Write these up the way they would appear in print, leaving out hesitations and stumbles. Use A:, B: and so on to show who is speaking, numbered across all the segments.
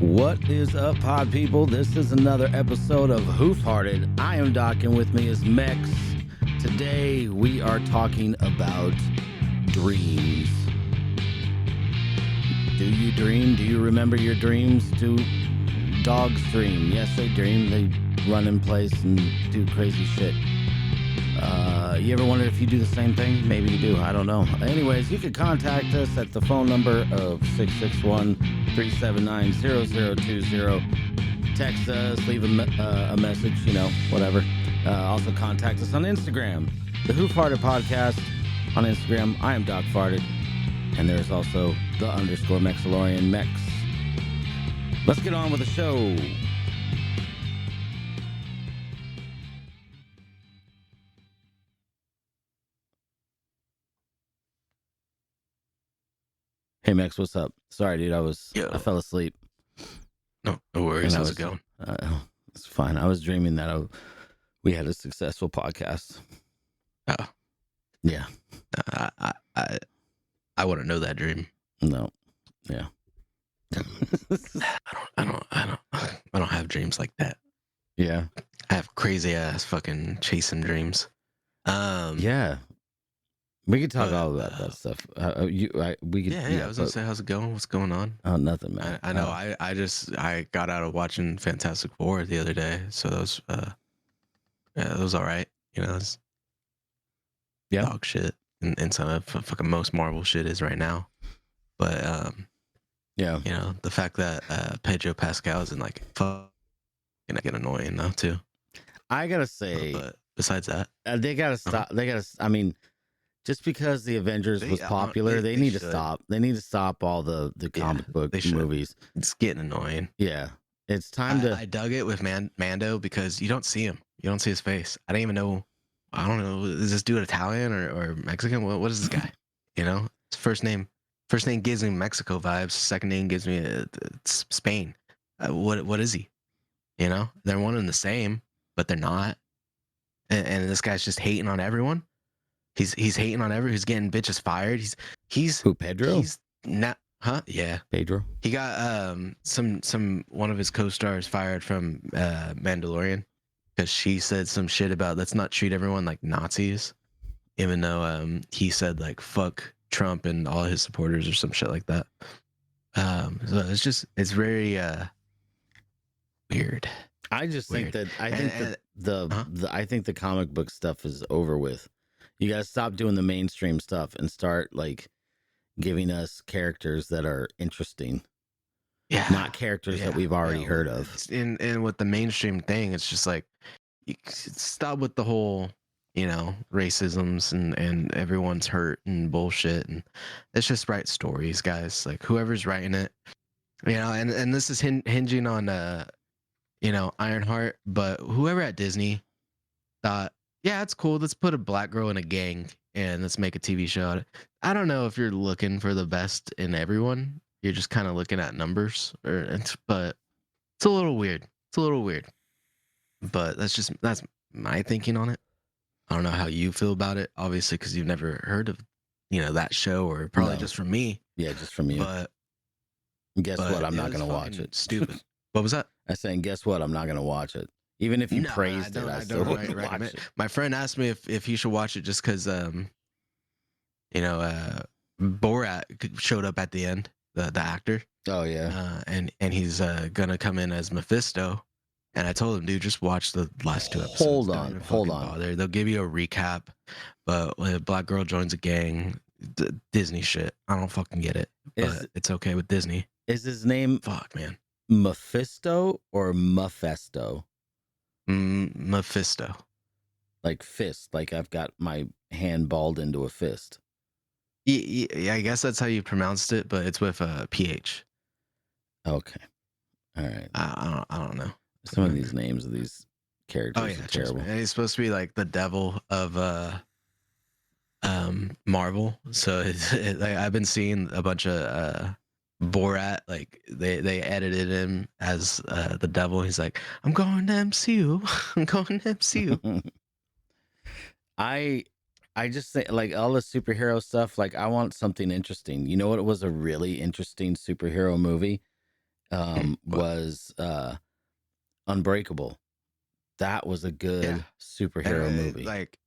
A: What is up, pod people? This is another episode of Hoof Hearted. I am Doc, and with me is Mex. Today we are talking about dreams. Do you dream? Do you remember your dreams? Do dogs dream? Yes, they dream. They run in place and do crazy shit. You ever wonder if you do the same thing? Maybe you do. I don't know. Anyways, you can contact us at the phone number of 661-379-0020. Text us, leave a message, whatever. Also contact us on Instagram, the Hoof Hearted Podcast on Instagram. I am Doc Farted, and there's also the _ Mexalorian Mex. Let's get on with the show. Hey Max, what's up? Sorry, dude, I fell asleep.
B: No worries. How's it going?
A: It's fine. I was dreaming that we had a successful podcast.
B: Oh,
A: yeah.
B: I wouldn't know that dream.
A: No, yeah.
B: I don't have dreams like that.
A: Yeah.
B: I have crazy ass fucking chasing dreams.
A: Yeah. We could talk all about that stuff. We could.
B: Yeah. I was gonna say, how's it going? What's going on?
A: Oh, nothing, man.
B: I know. I got out of watching Fantastic Four the other day, so that was all right. It's dog shit, and some of fucking most Marvel shit is right now. But
A: yeah,
B: the fact that Pedro Pascal is in like fucking get annoying now too.
A: I gotta say,
B: but besides that,
A: they gotta stop. They gotta. I mean. Just because the Avengers was popular, they need to stop. They need to stop all the comic book movies.
B: It's getting annoying.
A: Yeah, it's time to.
B: I dug it with Mando because you don't see him. You don't see his face. I don't even know. I don't know. Is this dude Italian or Mexican? What is this guy? His first name gives me Mexico vibes. Second name gives me Spain. What is he? They're one and the same, but they're not. And this guy's just hating on everyone. He's hating on everyone. He's getting bitches fired. He's
A: who? Pedro?
B: He's not, huh? Yeah,
A: Pedro.
B: He got some one of his co-stars fired from Mandalorian because she said some shit about let's not treat everyone like Nazis, even though he said like fuck Trump and all his supporters or some shit like that. So it's very weird.
A: I just think that I think the comic book stuff is over with. You gotta stop doing the mainstream stuff and start like giving us characters that are interesting.
B: Yeah,
A: not characters that we've already heard of.
B: And with the mainstream thing, it's just like you stop with the whole racisms and everyone's hurt and bullshit, and let's just write stories, guys. Like whoever's writing it, and this is hinging on Ironheart, but whoever at Disney thought, yeah, it's cool. Let's put a black girl in a gang and let's make a TV show. I don't know if you're looking for the best in everyone. You're just kind of looking at numbers, but it's a little weird. But that's my thinking on it. I don't know how you feel about it, obviously, because you've never heard of that show, or probably just from me.
A: Yeah, just from you.
B: But
A: guess what? I'm not gonna watch it.
B: Stupid. What was that?
A: I'm saying, guess what? I'm not gonna watch it. Even if you praised it, I still wouldn't watch it.
B: My friend asked me if he should watch it just because, Borat showed up at the end, the actor.
A: Oh yeah.
B: And he's gonna come in as Mephisto, and I told him, dude, just watch the last 2 episodes.
A: Hold on.
B: They'll give you a recap, but when a black girl joins a gang, Disney shit. I don't fucking get it, but it's okay with Disney.
A: Is his name Mephisto or Mephisto?
B: Mephisto.
A: Like fist, like I've got my hand balled into a fist.
B: Yeah, I guess that's how you pronounced it, but it's with a PH.
A: Okay. All right.
B: I don't know.
A: Some of these names of these characters are terrible.
B: And he's supposed to be like the devil of Marvel. So like I've been seeing a bunch of Borat, like they edited him as the devil. He's like, I'm going to MCU. I'm going to MCU.
A: I just think like all the superhero stuff, like I want something interesting. You know what was a really interesting superhero movie?
B: What?
A: was Unbreakable. That was a
B: Yeah,
A: good
B: and
A: superhero movie.
B: like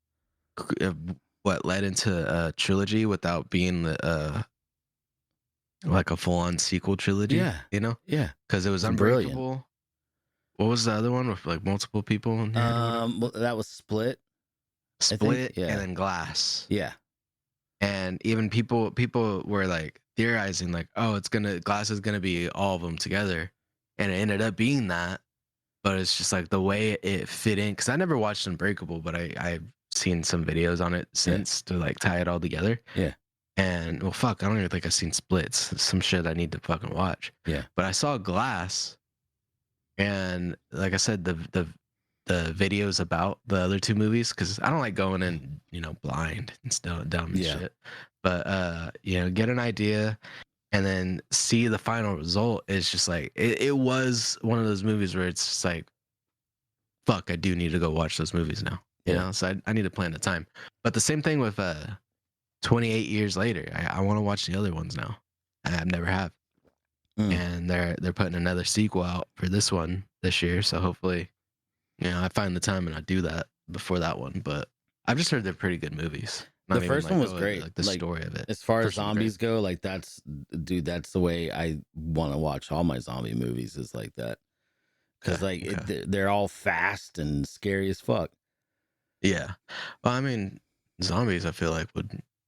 B: what led into a trilogy without being the like a full on sequel trilogy,
A: Yeah,
B: you know?
A: yeah,
B: Because it was
A: it's brilliant.
B: Unbreakable. What was the other one with like multiple people in your head or whatever?
A: Well, that was Split, I think.
B: Split and
A: Yeah,
B: then Glass.
A: yeah,
B: And even people were like theorizing like, oh, it's gonna Glass is gonna be all of them together, and it ended up being that. But it's just like the way it fit in because I never watched Unbreakable, but I've seen some videos on it
A: yeah,
B: since to like tie it all together.
A: yeah,
B: And well, fuck, I don't even think I've seen Splits. Some shit I need to fucking watch.
A: yeah.
B: But I saw Glass, and like I said, the videos about the other two movies because I don't like going in, blind and still dumb and
A: Yeah.
B: shit. But get an idea and then see the final result is just like it was one of those movies where it's just like, fuck, I do need to go watch those movies now.
A: Yeah.
B: So I need to plan the time. But the same thing with 28 years later, I want to watch the other ones now. I never have.
A: Mm.
B: And they're putting another sequel out for this one this year. So hopefully, I find the time and I do that before that one. But I've just heard they're pretty good movies.
A: The
B: Not even
A: first one
B: like,
A: was
B: oh,
A: great.
B: like the
A: Like,
B: story of it.
A: as far as
B: First one was great.
A: zombies go, like dude, that's the way I want to watch all my zombie movies is like that. Because
B: Okay,
A: like
B: okay.
A: they're all fast and scary as fuck.
B: Yeah. Well, I mean, zombies I feel like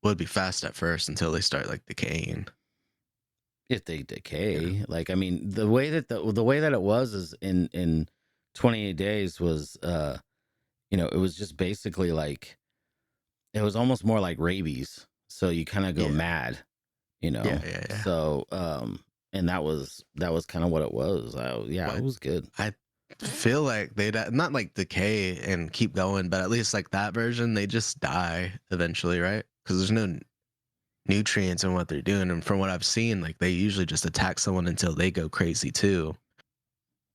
B: would be fast at first until they start like decaying.
A: If they decay, like I mean, the way that the way that it was is in 28 days was it was just basically like it was almost more like rabies. So you kind of go
B: Yeah.
A: mad,
B: Yeah, yeah, yeah.
A: So and that was kind of what it was. Yeah, it
B: But
A: was good.
B: I feel like they'd not like decay and keep going, but at least like that version, they just die eventually, right? Because there's no nutrients in what they're doing. And from what I've seen, like they usually just attack someone until they go crazy too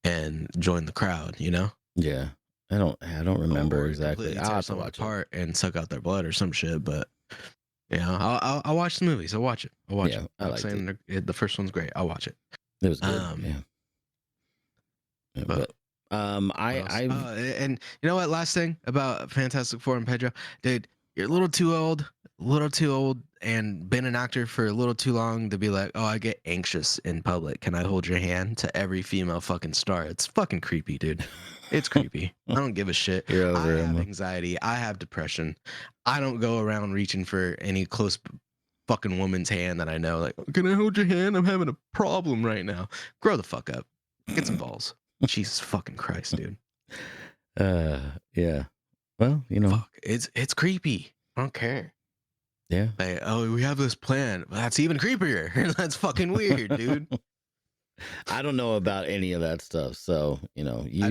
B: and join the crowd,
A: Yeah. I don't remember
B: Or
A: exactly.
B: completely
A: I'll
B: tear
A: have to
B: someone
A: watch it.
B: apart and suck out their blood or some shit. But I'll watch the movies. I'll watch it. I'll watch
A: Yeah,
B: it.
A: I
B: I'm not
A: liked it.
B: saying the first one's great. I'll watch it.
A: It was good.
B: Um,
A: Yeah. Yeah,
B: but
A: but
B: what
A: I
B: else?
A: I've
B: And you know what? Last thing about Fantastic Four and Pedro, dude, you're a little too old, and been an actor for a little too long to be like, oh, I get anxious in public. Can I hold your hand to every female fucking star? It's fucking creepy, dude. It's creepy. I don't give a shit.
A: you're
B: I
A: over him.
B: have anxiety. I have depression. I don't go around reaching for any close fucking woman's hand that I know. Like, can I hold your hand? I'm having a problem right now. Grow the fuck up. Get some balls. Jesus fucking Christ, dude.
A: Yeah. Well,
B: Fuck. It's creepy. I don't care.
A: yeah.
B: Like, oh, we have this plan. Well, that's even creepier. That's fucking weird, dude.
A: I don't know about any of that stuff, so
B: I've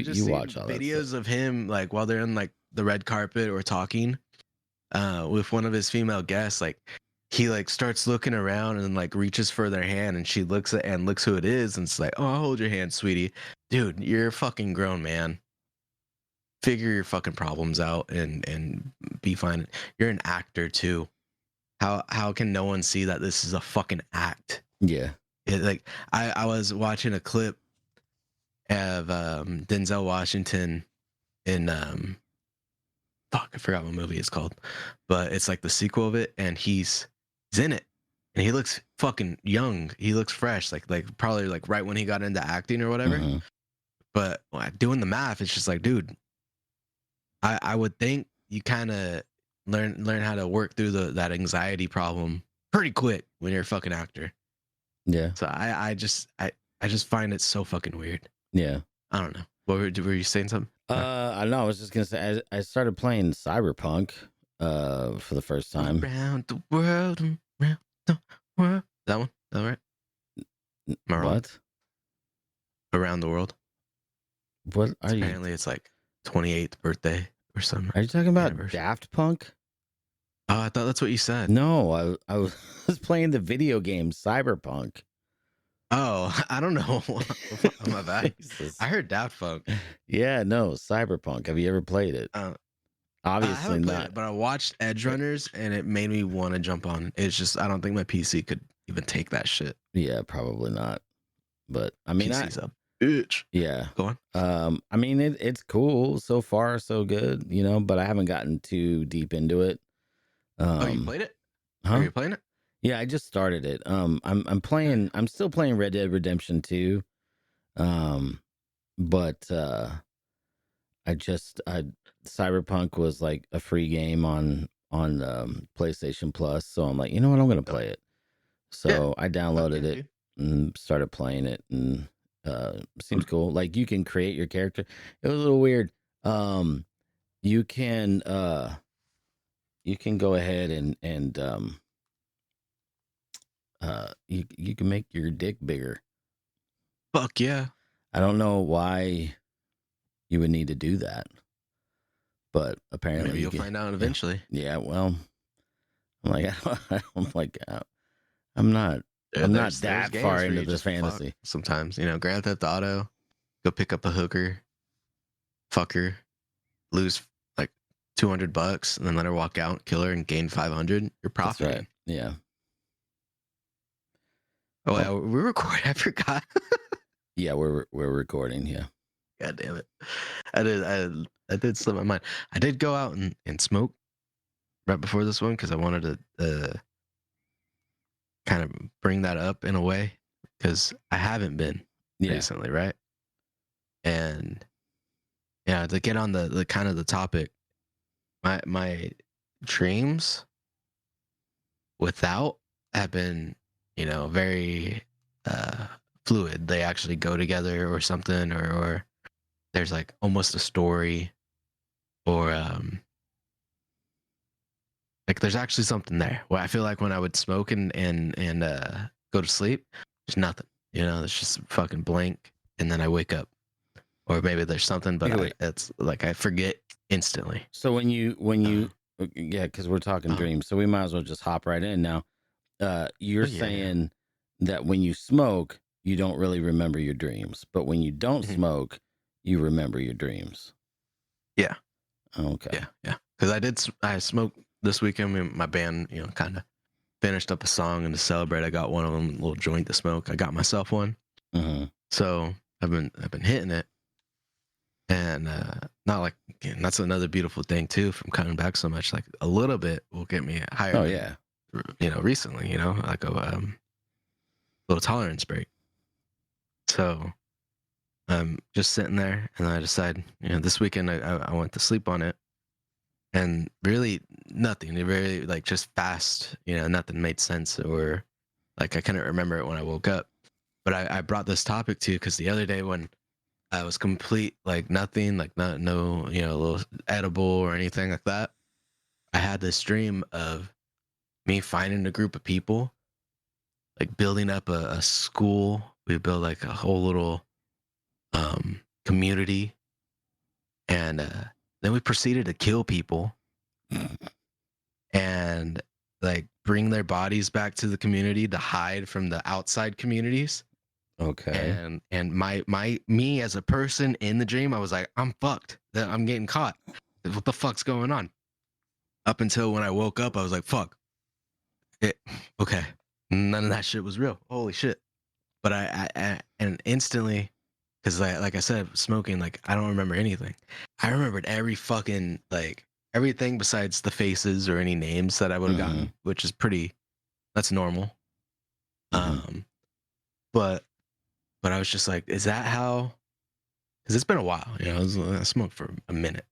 B: just
A: you
B: seen
A: watch all that stuff.
B: videos of him like while they're in like the red carpet or talking with one of his female guests. Like he like starts looking around and like reaches for their hand, and she looks at and looks who it is, and it's like, oh, I'll hold your hand, sweetie. Dude, you're a fucking grown man. Figure your fucking problems out and be fine. You're an actor too. How can no one see that this is a fucking act?
A: Yeah.
B: Like I was watching a clip of Denzel Washington in fuck, I forgot what movie it's called, but it's like the sequel of it, and he's in it, and he looks fucking young. He looks fresh, like probably like right when he got into acting or whatever.
A: Mhm.
B: But doing the math, it's just like, dude, I would think you kind of learn how to work through that anxiety problem pretty quick when you're a fucking actor.
A: Yeah.
B: So I just find it so fucking weird.
A: Yeah.
B: I don't know. Were you saying something?
A: I don't know. I was just gonna say I started playing Cyberpunk for the first time.
B: Around the world, around the world. That one? Is that right? Am I wrong?
A: What?
B: Around the world.
A: What are you?
B: Apparently, it's like 28th birthday or something.
A: Are you talking about
B: Anniversary.
A: Daft Punk?
B: Oh, I thought that's what you said.
A: No, I was playing the video game Cyberpunk.
B: Oh, I don't know. My bad.
A: Jesus.
B: I heard Daft Punk.
A: Yeah, no, Cyberpunk. Have you ever played it?
B: I
A: Obviously
B: haven't played
A: not.
B: it, but I watched Edge Runners, and it made me want to jump on. It's just I don't think my PC could even take that shit.
A: Yeah, probably not. But I mean,
B: PC's a bitch.
A: yeah.
B: Go on.
A: I mean, it's cool so far, so good, but I haven't gotten too deep into it.
B: Oh, you
A: Um,
B: played it? Are
A: huh?
B: you playing it?
A: Yeah, I just started it. I'm still playing Red Dead Redemption 2. Um, but I Cyberpunk was like a free game on PlayStation Plus, so I'm like, you know what, I'm gonna
B: Oh,
A: play it.
B: yeah.
A: So I
B: Fuck
A: downloaded
B: yeah,
A: it
B: dude.
A: and started playing it, and seems cool. Like you can create your character. It was a little weird. Um, you can go ahead and you can make your dick bigger.
B: Fuck yeah.
A: I don't know why you would need to do that, but apparently
B: Maybe
A: you
B: you'll
A: can.
B: find out
A: Yeah,
B: eventually.
A: yeah. Well, I'm like, I'm like, I'm not, I'm not
B: There's
A: that
B: games
A: far
B: where
A: into
B: you
A: the
B: just fuck
A: fantasy.
B: sometimes. Grand Theft Auto, go pick up a hooker, fuck her, lose like $200, and then let her walk out, kill her, and gain 500. You're
A: That's right.
B: profiting.
A: Yeah.
B: Oh,
A: Well,
B: yeah, we're recording. I forgot.
A: yeah, we're recording. Yeah.
B: God damn it. I did slip my mind. I did go out and smoke right before this one because I wanted to kind of bring that up in a way because I haven't been
A: Yeah.
B: recently, right? And yeah, to get on the kind of the topic, my dreams without have been, very fluid. They actually go together or something, or there's like almost a story, or like there's actually something there. Well, I feel like when I would smoke and go to sleep, there's nothing. It's just fucking blank, and then I wake up, or maybe there's something, but
A: Okay, wait.
B: it's like I forget instantly.
A: So when you, yeah, because we're talking
B: Uh,
A: dreams, so we might as well just hop right in now. You're
B: oh yeah, yeah.
A: saying that when you smoke, you don't really remember your dreams, but when you don't
B: Mhm.
A: smoke, you remember your dreams.
B: Yeah,
A: Okay.
B: yeah. Because I smoked this weekend. My band, kind of finished up a song, and to celebrate, I got one of them a little joint to smoke. I got myself one,
A: Mm-hmm.
B: so I've been hitting it, and not like and that's another beautiful thing too from cutting back so much. Like a little bit will get me higher
A: Oh
B: than
A: yeah.
B: recently. Like a little tolerance break. So I'm just sitting there, and I decide, this weekend I went to sleep on it, and really nothing. It really like just fast. Nothing made sense, or like I couldn't remember it when I woke up. But I brought this topic to you because the other day when I was complete, like nothing, like not no, little edible or anything like that. I had this dream of me finding a group of people, like building up a school. We built like a whole little community, and then we proceeded to kill people and like bring their bodies back to the community to hide from the outside communities.
A: Okay.
B: And my me as a person in the dream, I was like, I'm fucked. I'm getting caught. What the fuck's going on? Up until when I woke up, I was like, fuck. It, okay. None of that shit was real. Holy shit. But I and instantly, because like I said, smoking, like I don't remember anything. I remembered every fucking like everything besides the faces or any names that I would have
A: Mm-hmm.
B: gotten, which is that's normal.
A: Mm-hmm.
B: Um, but I was just like, is that how? Because it's been a while, I smoked for a minute.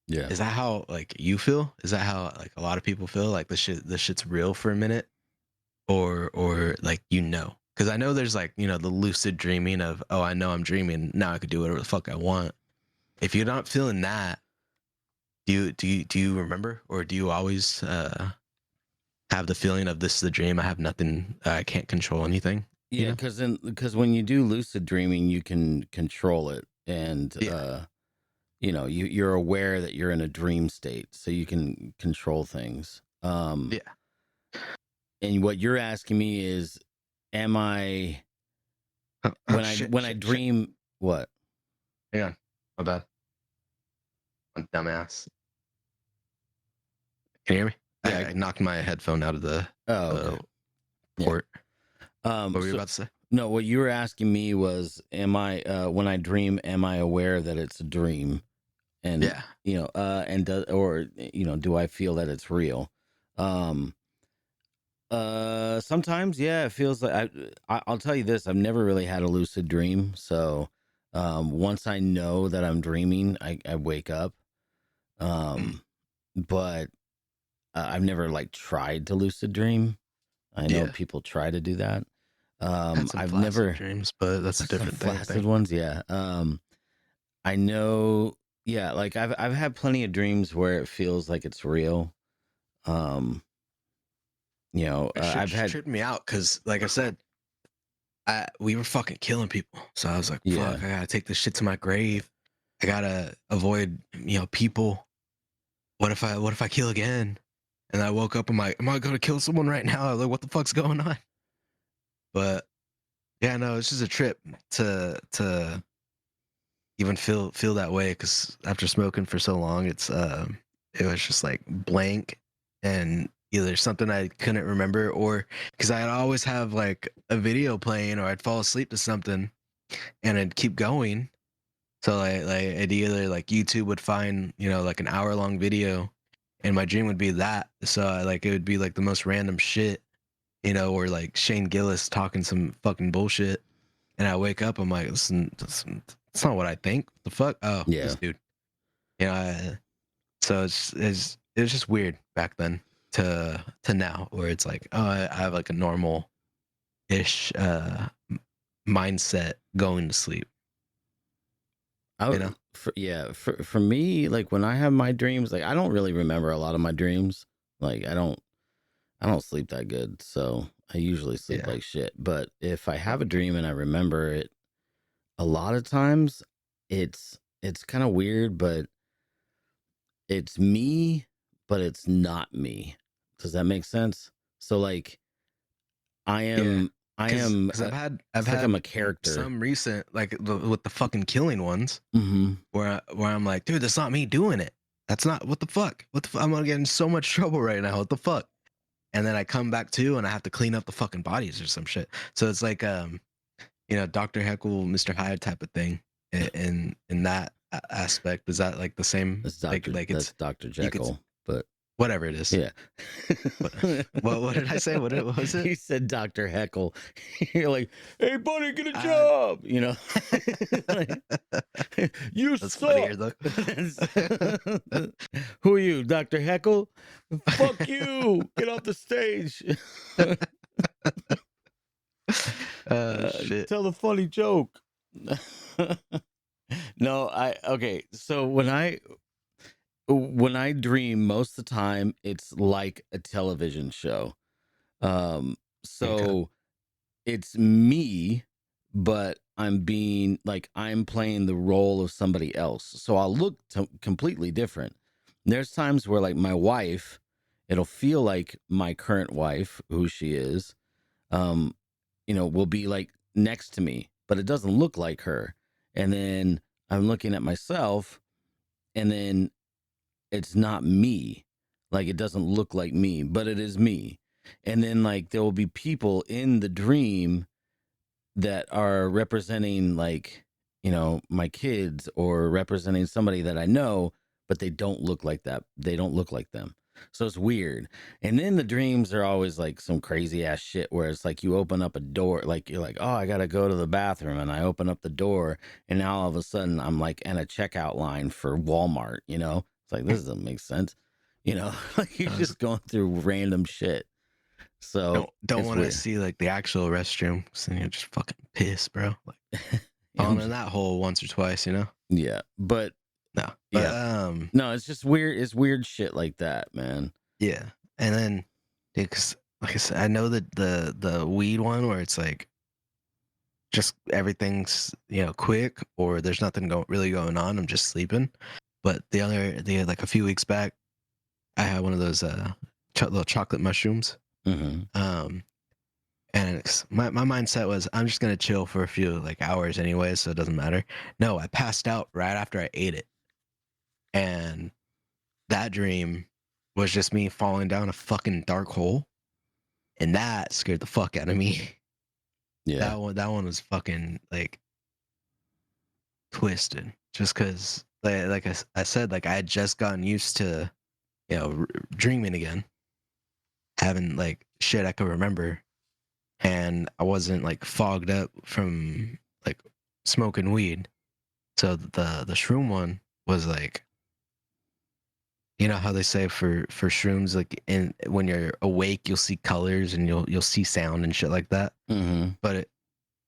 A: Yeah.
B: Is that how like you feel? Is that how like a lot of people feel? Like this shit's real for a minute, or like Because I know there's like the lucid dreaming of, oh, I know I'm dreaming now, I could do whatever the fuck I want. If you're not feeling that, do you remember, or do you always have the feeling of this is the dream? I have nothing. I can't control anything.
A: Yeah, because when you do lucid dreaming, you can control it, and
B: Yeah.
A: you're aware that you're in a dream state, so you can control things.
B: Yeah.
A: And what you're asking me is, am I
B: Oh,
A: when I
B: shit,
A: when I
B: shit, shit.
A: dream what?
B: Hang on. My bad. I'm dumbass. Can you hear me?
A: Yeah.
B: I knocked my headphone out of the
A: Oh, okay.
B: uh,
A: Yeah.
B: port. What were you
A: So
B: about to say?
A: No, what you were asking me was, am I when I dream, am I aware that it's a dream? And
B: Yeah.
A: and do I feel that it's real? Um, sometimes, yeah, it feels like I'll tell you this: I've never really had a lucid dream, so once I know that I'm dreaming, I wake up.
B: Mm.
A: Um, but I've never like tried to lucid dream. I know
B: Yeah.
A: people try to do that.
B: Had some
A: I've
B: flaccid
A: never
B: dreams, but that's a
A: some
B: different thing, I
A: flaccid
B: think.
A: ones, yeah. I know, yeah, like I've had plenty of dreams where it feels like it's real. Um,
B: That shit
A: I've
B: just
A: had,
B: tripped me out because, like I said, we were fucking killing people. So I was like,
A: yeah.
B: fuck, I gotta take this shit to my grave. I gotta avoid, people. What if I kill again? And I woke up, I'm like, am I gonna kill someone right now? Like, what the fuck's going on? But yeah, no, it's just a trip to even feel that way because after smoking for so long, it was just like blank and either something I couldn't remember or because I'd always have like a video playing or I'd fall asleep to something and I'd keep going. So like it either like YouTube would find like an hour long video, and my dream would be that. So it would be like the most random shit, or like Shane Gillis talking some fucking bullshit, and I wake up, I'm like, listen, that's not what I think. The fuck? Oh, this
A: Yeah.
B: dude. You know. So it was just weird back then to now, where it's like, oh, I have like a normal ish mindset going to sleep.
A: I
B: You know.
A: would, for me, like when I have my dreams, like I don't really remember a lot of my dreams. Like I don't sleep that good, so I usually sleep
B: Yeah.
A: like shit. But if I have a dream and I remember it, a lot of times it's kind of weird, but it's me, but it's not me. Does that make sense? So like I
B: Yeah.
A: am I
B: Cause,
A: am
B: cause I've
A: it's like I'm
B: had
A: a character.
B: some recent with the fucking killing ones
A: Mhm.
B: where I'm like, dude, that's not me doing it. That's not what the fuck. I'm gonna get in so much trouble right now. What the fuck? And then I come back to and I have to clean up the fucking bodies or some shit. So it's like Dr. Heckle, Mr. Hyde type of thing. In that aspect, is that like the same? Like
A: That's
B: it's
A: Dr.
B: you could
A: Jekyll, but
B: whatever it is.
A: yeah.
B: What what did I say? What was it?
A: You said Dr. Heckle. You're like, "Hey buddy, get a
B: Uh,
A: job," Like, you
B: that's funnier
A: suck.
B: though.
A: Who are you, Dr. Heckle? Fuck you. Get off the stage.
B: Shit.
A: Tell a funny joke. No, okay. So when I dream, most of the time it's like a television show.
B: Okay.
A: So it's me, but I'm playing the role of somebody else. So I'll look completely different. There's times where like my wife, it'll feel like my current wife, who she is, um, will be like next to me, but it doesn't look like her. And then I'm looking at myself, and then it's not me. Like it doesn't look like me, but it is me. And then like there will be people in the dream that are representing like, my kids or representing somebody that I know, but they don't look like that. They don't look like them. So it's weird. And then the dreams are always like some crazy ass shit where it's like you open up a door, like you're like, oh, I got to go to the bathroom. And I open up the door. And now all of a sudden I'm like in a checkout line for Walmart, It's like, this doesn't make sense. Like you're
B: I was,
A: just going through random shit. So
B: don't
A: it's
B: want to
A: weird.
B: see like the actual restroom. So you're just fucking pissed, bro. Like
A: Yeah,
B: falling in that hole once or twice.
A: yeah, but
B: No. But
A: yeah, no, it's just weird. It's weird shit like that, man.
B: yeah. And then because like I said, I know that the weed one where it's like just everything's quick or there's nothing really going on. I'm just sleeping. But the like a few weeks back, I had one of those little chocolate mushrooms.
A: Hmm.
B: Um, and my mindset was I'm just gonna chill for a few like hours anyway, so it doesn't matter. No, I passed out right after I ate it, and that dream was just me falling down a fucking dark hole, and that scared the fuck out of me.
A: Yeah.
B: that one was fucking like twisted. Just because, I said, like I had just gotten used to, dreaming again, having like shit I could remember, and I wasn't like fogged up from like smoking weed. So the shroom one was like, you know how they say for shrooms, like in when you're awake you'll see colors and you'll see sound and shit like that.
A: Mm-hmm.
B: But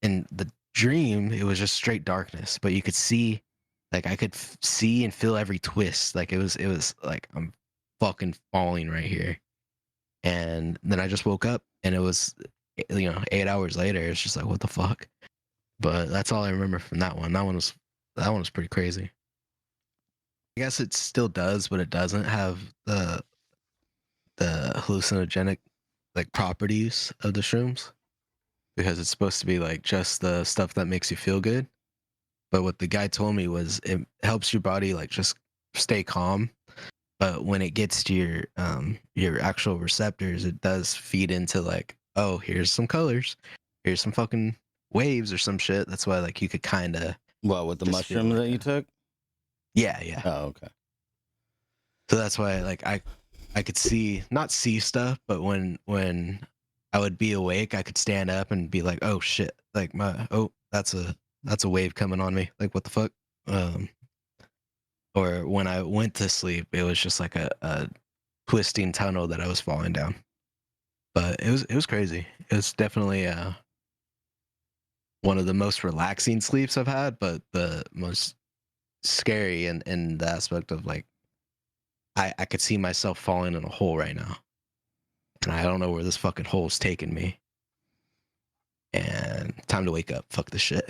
B: in the dream it was just straight darkness, but you could see, like I could see and feel every twist. Like it was like I'm fucking falling right here. And then I just woke up and it was 8 hours later. It's just like, what the fuck. But that's all I remember from that one. That one was pretty crazy. I guess it still does, but it doesn't have the hallucinogenic like properties of the shrooms, because it's supposed to be like just the stuff that makes you feel good. But what the guy told me was it helps your body like just stay calm. But when it gets to your actual receptors, it does feed into like, oh, here's some colors, here's some fucking waves or some shit. That's why like you could kind of
A: What, with the
B: just feel
A: mushroom
B: like
A: that you took?
B: yeah.
A: Oh, okay.
B: So that's why like I could see, not see stuff, but when I would be awake, I could stand up and be like, oh shit, like that's a wave coming on me. Like what the fuck? Or when I went to sleep, it was just like a twisting tunnel that I was falling down. But it was crazy. It was definitely one of the most relaxing sleeps I've had, but the most scary in the aspect of like I could see myself falling in a hole right now. And I don't know where this fucking hole's taking me. And time to wake up. Fuck this shit.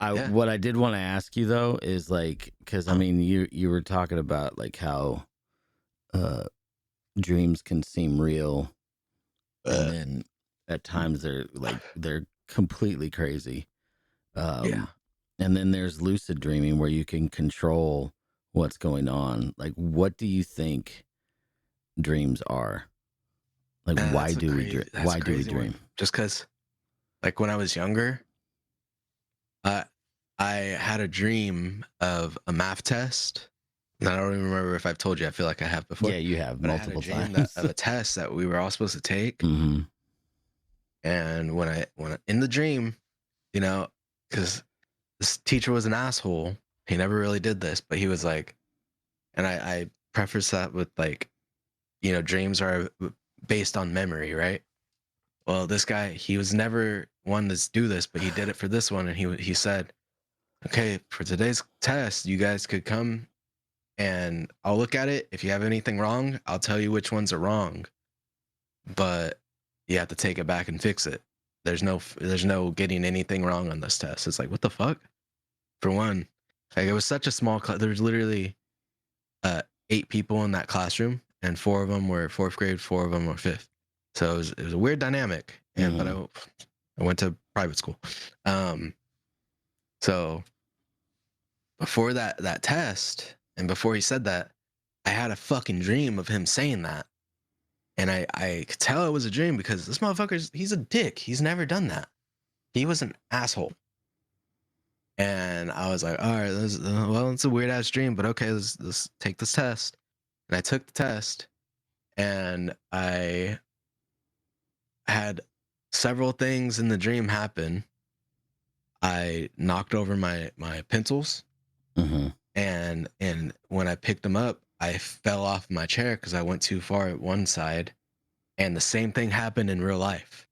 B: Yeah.
A: What I did want to ask you though is like, because I mean, you were talking about like how uh, dreams can seem real, and then at times they're completely crazy.
B: Yeah.
A: And then there's lucid dreaming where you can control what's going on. Like, what do you think dreams are? Like, why
B: That's a
A: do we
B: crazy,
A: dream?
B: that's
A: Why
B: a
A: do we
B: crazy one.
A: dream?
B: Just because, like, when I was younger, I I had a dream of a math test. And I don't even remember if I've told you. I feel like I have before.
A: Yeah, you have
B: But I had a
A: multiple
B: dream
A: times.
B: of a test that we were all supposed to take.
A: Mm-hmm.
B: And in the dream, because this teacher was an asshole. He never really did this, but he was like, and I preface that with like, dreams are based on memory, right? Well, this guy, he was never one to do this, but he did it for this one, and he said, "Okay, for today's test, you guys could come and I'll look at it. If you have anything wrong, I'll tell you which ones are wrong, but you have to take it back and fix it. There's no getting anything wrong on this test." It's like, what the fuck? For one, like it was such a small class. There was literally 8 people in that classroom, and 4 of them were fourth grade, 4 of them were fifth. So it was a weird dynamic. And but I went to private school. So before that test, and before he said that, I had a fucking dream of him saying that. And I could tell it was a dream because this he's a dick. He's never done that. He was an asshole. And I was like, all right, well, it's a weird ass dream, but okay, let's take this test. And I took the test, and I had several things in the dream happen. I knocked over my pencils,
A: Mm-hmm.
B: and when I picked them up, I fell off my chair because I went too far at one side. And the same thing happened in real life.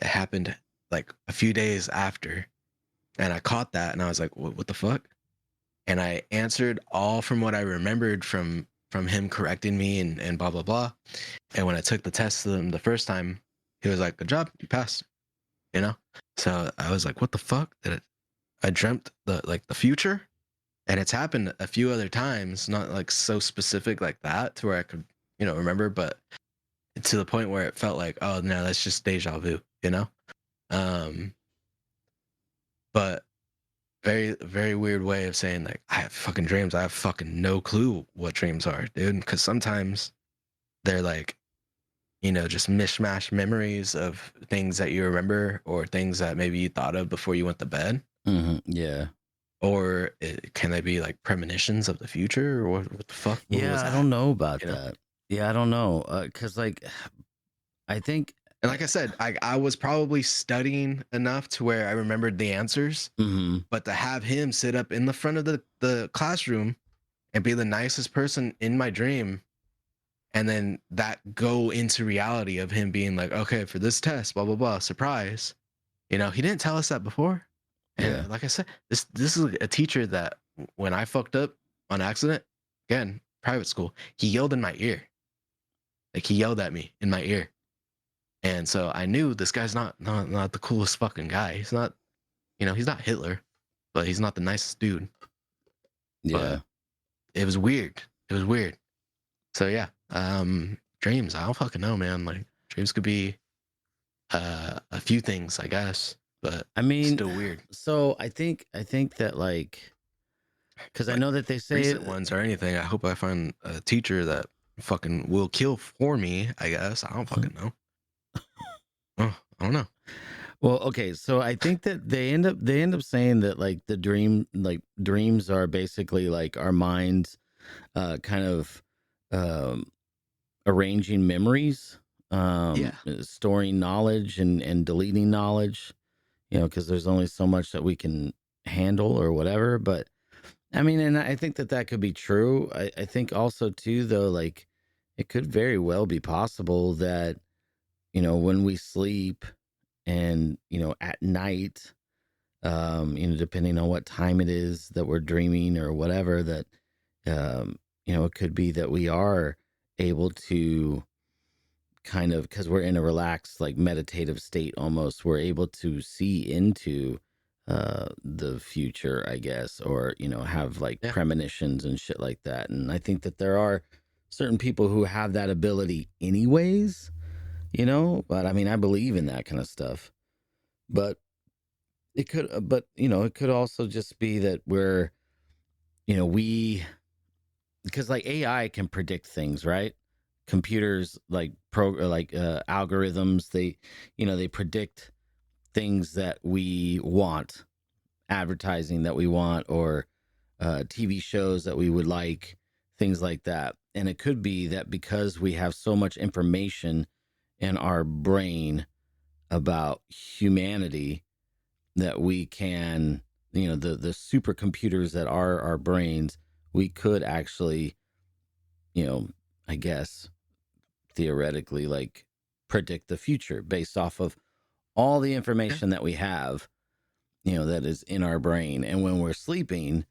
B: It happened like a few days after, and I caught that, and I was like, what the fuck? And I answered all from what I remembered from him correcting me and blah blah blah. And when I took the test to him the first time, he was like, "Good job, you passed." So I was like, "What the fuck?" I dreamt the future, and it's happened a few other times, not like so specific like that to where I could remember, but to the point where it felt like, oh no, that's just deja vu. Um, but very, very weird way of saying like I have fucking dreams. I have fucking no clue what dreams are, dude. Because sometimes they're like just mishmash memories of things that you remember or things that maybe you thought of before you went to bed?
A: Yeah.
B: Or can they be like premonitions of the future? Or what the fuck? What was
A: Yeah, I
B: that?
A: don't know about
B: You know?
A: that. Yeah, I don't know. Cause like I think
B: And like I said, I was probably studying enough to where I remembered the answers,
A: mhm,
B: but to have him sit up in the front of the classroom and be the nicest person in my dream, and then that go into reality of him being like, okay, for this test, blah blah blah, surprise. He didn't tell us that before.
A: yeah.
B: And like I said, this is a teacher that when I fucked up on accident, again, private school, he yelled in my ear. Like he yelled at me in my ear. And so I knew this guy's not the coolest fucking guy. He's not Hitler, but he's not the nicest dude.
A: Yeah.
B: But it was weird. It was weird. So yeah, dreams. I don't fucking know, man. Like dreams could be a few things, I guess, but
A: I mean,
B: still weird.
A: so I think that like cuz I
B: Like
A: know that they say
B: recent ones or anything. I hope I find a teacher that fucking will kill for me. I guess I don't fucking know. Oh, I don't know.
A: well, okay, so I think that they end up saying that like dreams are basically like our minds kind of um arranging memories,
B: Yeah,
A: storing knowledge and deleting knowledge, because there's only so much that we can handle or whatever. But I mean, and I think that that could be true. I think also too, though, like it could very well be possible that when we sleep and at night, depending on what time it is that we're dreaming or whatever, that it could be that we are able to kind of, because we're in a relaxed like meditative state almost, we're able to see into the future, I guess, or have like
B: yeah,
A: premonitions and shit like that. And I think that there are certain people who have that ability anyways, but I mean, I believe in that kind of stuff. But it could also just be that we, because like AI can predict things, right? Computers like algorithms, they predict things that we want, advertising that we want, or TV shows that we would like, things like that. And it could be that because we have so much information in our brain about humanity, that we can, the supercomputers that are our brains, we could actually, you know, I guess theoretically, like predict the future based off of all the
B: yeah,
A: information that we have, that is in our brain. And when we're sleeping,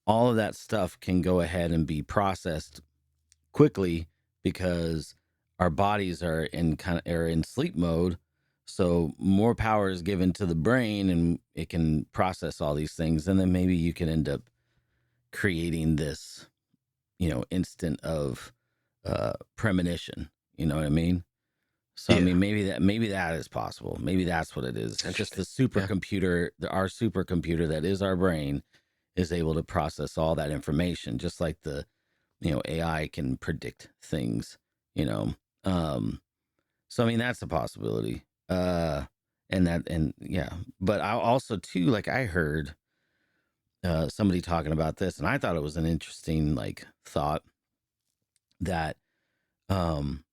A: all of that stuff can go ahead and be processed quickly because our bodies are in sleep mode. So more power is given to the brain and it can process all these things. And then maybe you can end up creating this, instant of premonition. You know what I mean? So I
B: yeah.
A: mean, maybe that is possible. Maybe that's what it is.
B: It's
A: It's just
B: interesting.
A: the
B: Yeah,
A: supercomputer, our supercomputer that is our brain, is able to process all that information, just like the AI can predict things. You know, um, so I mean, that's a possibility. And yeah, but I also too, like I heard somebody talking about this, and I thought it was an interesting like thought that um,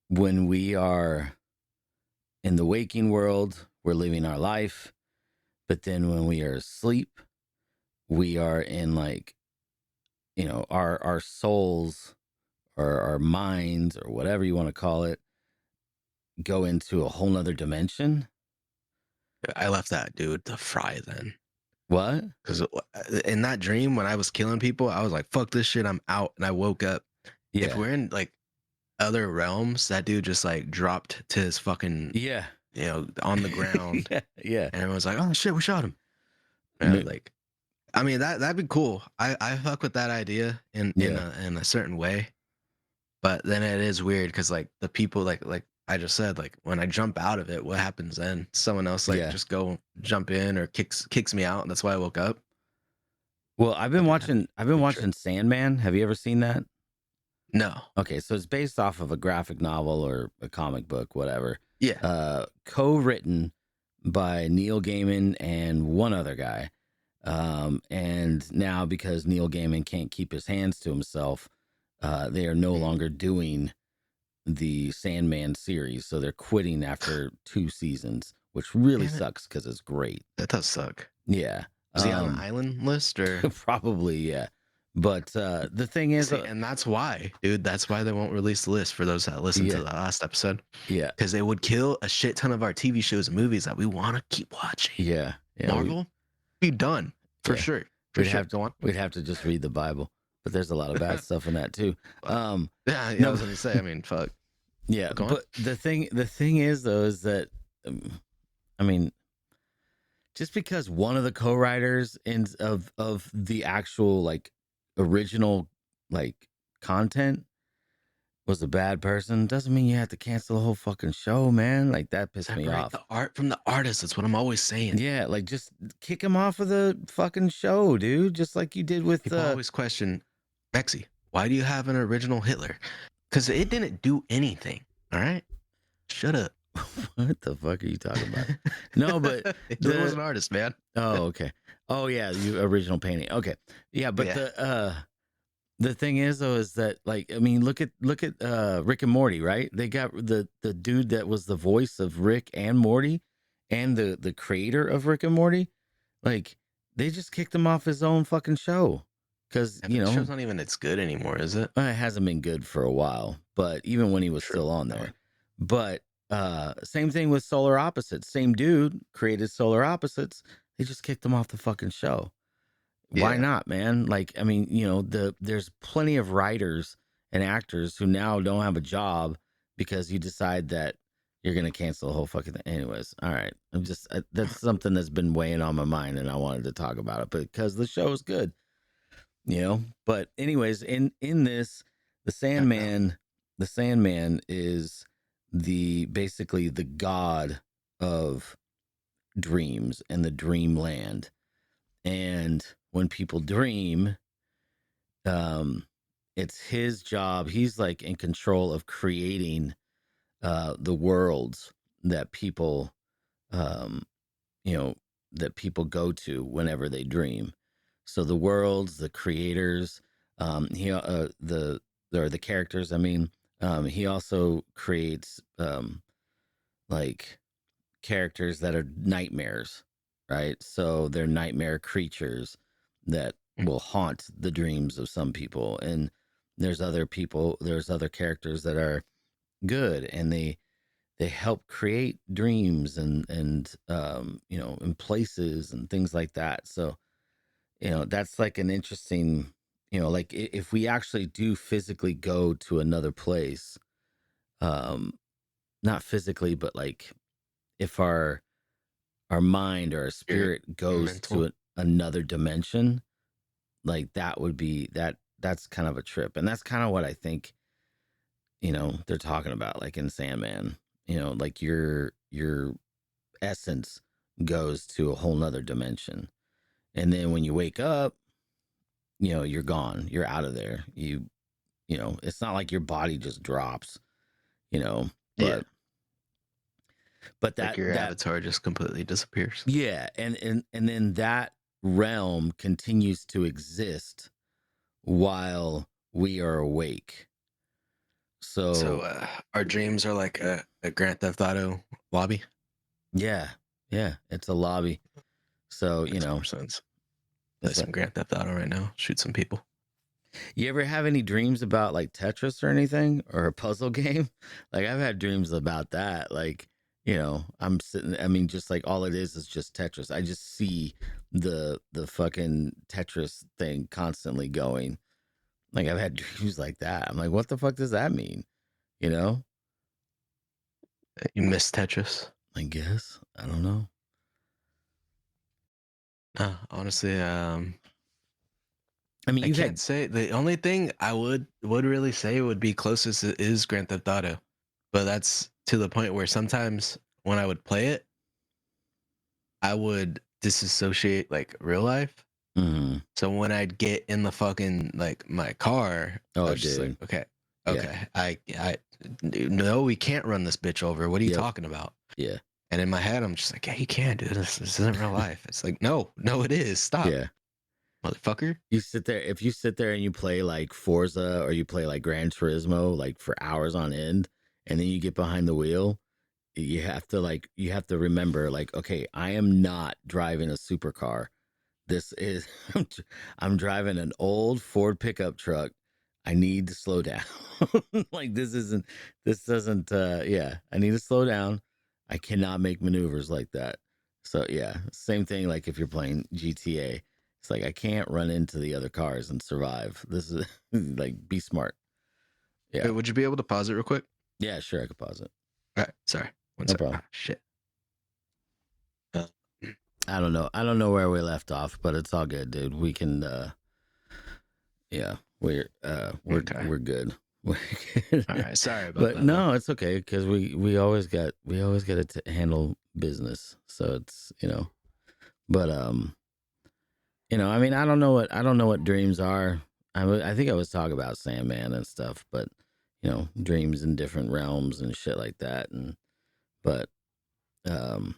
A: when we are in the waking world, we're living our life. But then when we are asleep, we are in like, our souls or our minds or whatever you want to call it go into a whole nother dimension.
B: I left that dude to fry then.
A: What?
B: Because in that dream, when I was killing people, I was like, "Fuck this shit, I'm out." And I woke up. If
A: Yeah.
B: we're in like other realms, that dude just like dropped to his fucking,
A: Yeah.
B: on the ground,
A: Yeah. Yeah.
B: and everyone's like, "Oh shit, we shot him."
A: Ma-
B: Like, I mean, that'd be cool. I fuck with that idea in
A: Yeah.
B: a certain way, but then it is weird because like the people like I just said, like when I jump out of it, what happens then? Someone else like
A: Yeah.
B: just go jump in or kicks me out, and that's why I woke up.
A: Well,
B: That'd be
A: I've been
B: pretty
A: watching
B: tricky.
A: Sandman. Have you ever seen that?
B: No.
A: Okay, so it's based off of a graphic novel or a comic book, whatever.
B: Yeah.
A: Co-written by Neil Gaiman and one other guy. And now because Neil Gaiman can't keep his hands to himself, they are no longer doing the Sandman series, so they're quitting after 2 seasons, which really
B: Damn it.
A: sucks because it's great.
B: That does suck.
A: Yeah.
B: Is he on an island list or?
A: Probably, yeah. But the thing is,
B: See, and that's why, dude. That's why they won't release the list for those that listened to
A: yeah,
B: the last episode.
A: yeah,
B: Because they would kill a shit ton of our TV shows and movies that we want to keep watching.
A: yeah,
B: Marvel, be done for
A: yeah.
B: sure. For sure. Go on.
A: We'd have to just read the Bible, but there's a lot of bad stuff in that too.
B: Yeah, I
A: No,
B: was gonna say. I mean, fuck.
A: yeah,
B: Go on.
A: but the thing is though is that, I mean, just because one of the co-writers of the actual like original like content was a bad person doesn't mean you have to cancel the whole fucking show, man. Like that pissed me
B: Separate
A: off.
B: the art from the artist. That's what I'm always saying.
A: Yeah, like just kick him off of the fucking show, dude. Just like you did with
B: People always question, Mexi, why do you have an original Hitler? Because it didn't do anything. All right, shut up.
A: What the fuck are you talking about? No, but
B: Hitler was an artist, man.
A: Oh, okay. Oh yeah, you original painting. Okay. Yeah, but
B: Yeah.
A: the thing is though is that like I mean look at Rick and Morty, right? They got the dude that was the voice of Rick and Morty and the creator of Rick and Morty. Like they just kicked him off his own fucking show cuz
B: The show's not even as good anymore, is it?
A: it hasn't been good for a while, but even when he was
B: True.
A: still on there. But same thing with Solar Opposites. Same dude created Solar Opposites. They just kicked him off the fucking show. Why
B: Yeah.
A: not, man? Like, I mean, you know, there's plenty of writers and actors who now don't have a job because you decide that you're gonna cancel the whole fucking thing. Anyways, all right. That's something that's been weighing on my mind, and I wanted to talk about it because the show is good, you know. But anyways, in this, the Sandman is basically the god of dreams and the dreamland. And when people dream, it's his job. He's like in control of creating the worlds that people, um, you know, that people go to whenever they dream. So the worlds, the creators, the characters. I mean, he also creates like characters that are nightmares, right? So they're nightmare creatures that will haunt the dreams of some people. And there's other characters that are good and they help create dreams and you know, in places and things like that. So, you know, that's like an interesting, you know, like if we actually do physically go to another place, um, not physically, but like if our mind or our spirit goes to another dimension, like that would be that's kind of a trip. And that's kind of what I think, you know, they're talking about like in Sandman, you know, like your essence goes to a whole nother dimension. And then when you wake up, you know, you're gone. You're out of there. You know, it's not like your body just drops, you know,
B: Yeah.
A: but
B: Like your avatar just completely disappears.
A: Yeah, and then that realm continues to exist while we are awake. So
B: our dreams are like a Grand Theft Auto lobby.
A: Yeah, it's a lobby. So
B: Makes
A: you know,
B: more sense. Play some Grand Theft Auto right now. Shoot some people.
A: You ever have any dreams about like Tetris or anything or a puzzle game? Like I've had dreams about that. Like, you know, I'm sitting, I mean, just like all it is just Tetris. I just see the fucking Tetris thing constantly going. Like I've had dreams like that. I'm like, what the fuck does that mean? You know?
B: You miss Tetris?
A: I guess. I don't know.
B: Honestly,
A: I mean,
B: I can't say. The only thing I would really say would be closest is Grand Theft Auto, but that's to the point where sometimes when I would play it, I would disassociate like real life.
A: Mm-hmm.
B: So when I'd get in the fucking like my car, I was just like, okay,
A: Yeah.
B: Okay. No, we can't run this bitch over. What are you
A: Yep.
B: talking about?
A: Yeah.
B: And in my head, I'm just like, yeah, you can't, dude. This isn't real life. It's like, no, it is. Stop,
A: Yeah.
B: motherfucker.
A: You sit there, if you sit there and you play like Forza or you play like Gran Turismo, like for hours on end, and then you get behind the wheel, you have to remember, like, okay, I am not driving a supercar. This is I'm driving an old Ford pickup truck. I need to slow down. Like this doesn't yeah, I need to slow down. I cannot make maneuvers like that. So yeah, same thing like if you're playing GTA. It's like I can't run into the other cars and survive. This is like be smart. Yeah.
B: Wait, would you be able to pause it real quick?
A: Yeah, sure, I could pause it.
B: All right, sorry. One
A: No
B: sec.
A: problem.
B: Ah, shit. Uh,
A: I don't know. I don't know where we left off, but it's all good, dude. We can yeah,
B: Okay.
A: we're good. We're good.
B: All right. Sorry about
A: But
B: that. Though.
A: no, it's okay because we always got to handle business. So it's but I mean, I don't know what dreams are. I think I was talking about Sandman and stuff, but dreams in different realms and shit like that. And but um,